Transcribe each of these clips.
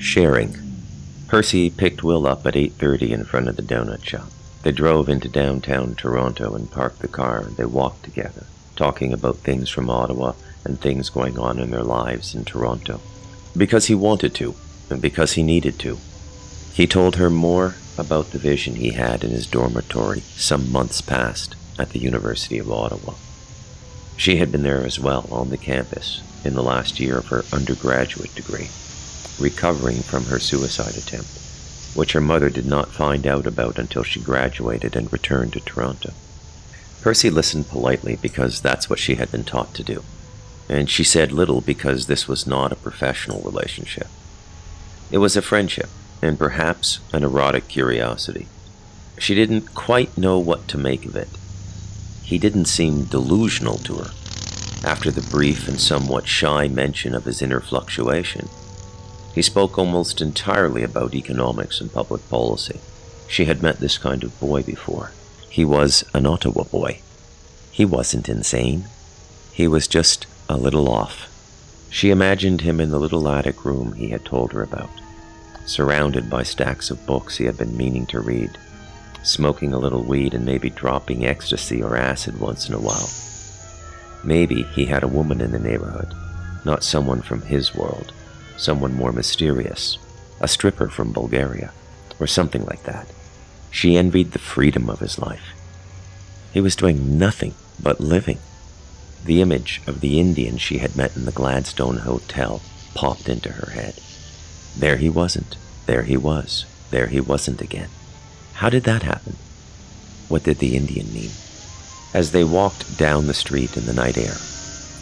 Sharing. Percy picked Will up at 8:30 in front of the donut shop. They drove into downtown Toronto and parked the car, and they walked together, talking about things from Ottawa and things going on in their lives in Toronto. Because he wanted to, and because he needed to. He told her more about the vision he had in his dormitory some months past at the University of Ottawa. She had been there as well, on the campus, in the last year of her undergraduate degree, recovering from her suicide attempt, which her mother did not find out about until she graduated and returned to Toronto. Percy listened politely because that's what she had been taught to do, and she said little because this was not a professional relationship. It was a friendship, and perhaps an erotic curiosity. She didn't quite know what to make of it. He didn't seem delusional to her. After the brief and somewhat shy mention of his inner fluctuation, he spoke almost entirely about economics and public policy. She had met this kind of boy before. He was an Ottawa boy. He wasn't insane. He was just a little off. She imagined him in the little attic room he had told her about, surrounded by stacks of books he had been meaning to read, smoking a little weed and maybe dropping ecstasy or acid once in a while. Maybe he had a woman in the neighborhood, not someone from his world, someone more mysterious, a stripper from Bulgaria, or something like that. She envied the freedom of his life. He was doing nothing but living. The image of the Indian she had met in the Gladstone Hotel popped into her head. There he wasn't. There he was. There he wasn't again. How did that happen? What did the Indian mean? As they walked down the street in the night air,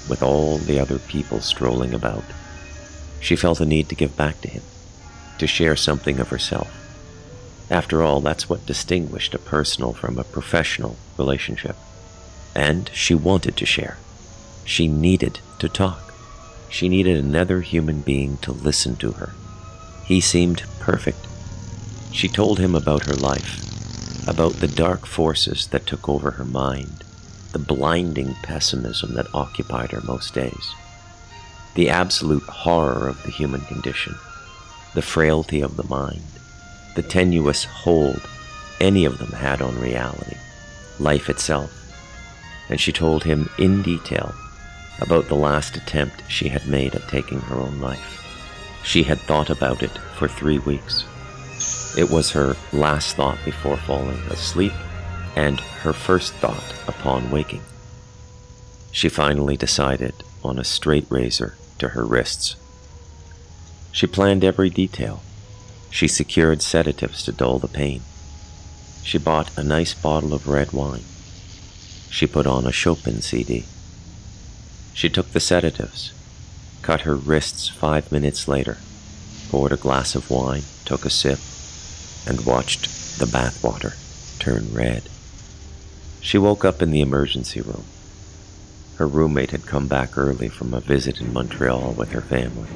with all the other people strolling about, she felt a need to give back to him, to share something of herself. After all, that's what distinguished a personal from a professional relationship. And she wanted to share. She needed to talk. She needed another human being to listen to her. He seemed perfect. She told him about her life, about the dark forces that took over her mind, the blinding pessimism that occupied her most days, the absolute horror of the human condition, the frailty of the mind, the tenuous hold any of them had on reality, life itself. And she told him in detail about the last attempt she had made at taking her own life. She had thought about it for 3 weeks. It was her last thought before falling asleep, and her first thought upon waking. She finally decided on a straight razor to her wrists. She planned every detail. She secured sedatives to dull the pain. She bought a nice bottle of red wine. She put on a Chopin CD. She took the sedatives, cut her wrists 5 minutes later, poured a glass of wine, took a sip, and watched the bathwater turn red. She woke up in the emergency room. Her roommate had come back early from a visit in Montreal with her family.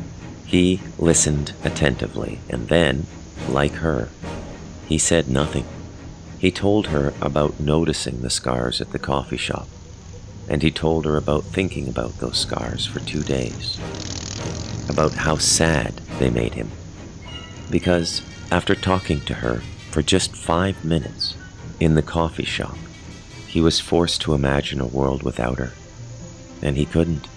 He listened attentively, and then, like her, he said nothing. He told her about noticing the scars at the coffee shop, and he told her about thinking about those scars for 2 days, about how sad they made him. Because after talking to her for just 5 minutes in the coffee shop, he was forced to imagine a world without her, and he couldn't.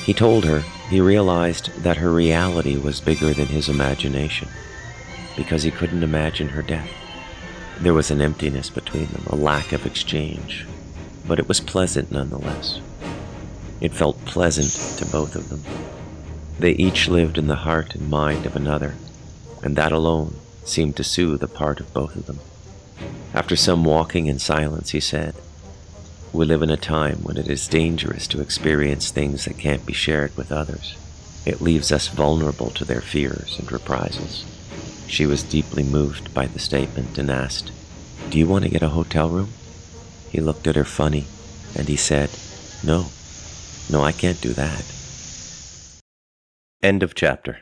He told her he realized that her reality was bigger than his imagination, because he couldn't imagine her death. There was an emptiness between them, a lack of exchange, but it was pleasant nonetheless. It felt pleasant to both of them. They each lived in the heart and mind of another, and that alone seemed to soothe a part of both of them. After some walking in silence, he said, "We live in a time when it is dangerous to experience things that can't be shared with others. It leaves us vulnerable to their fears and reprisals." She was deeply moved by the statement and asked, "Do you want to get a hotel room?" He looked at her funny, and he said, No, I can't do that." End of chapter.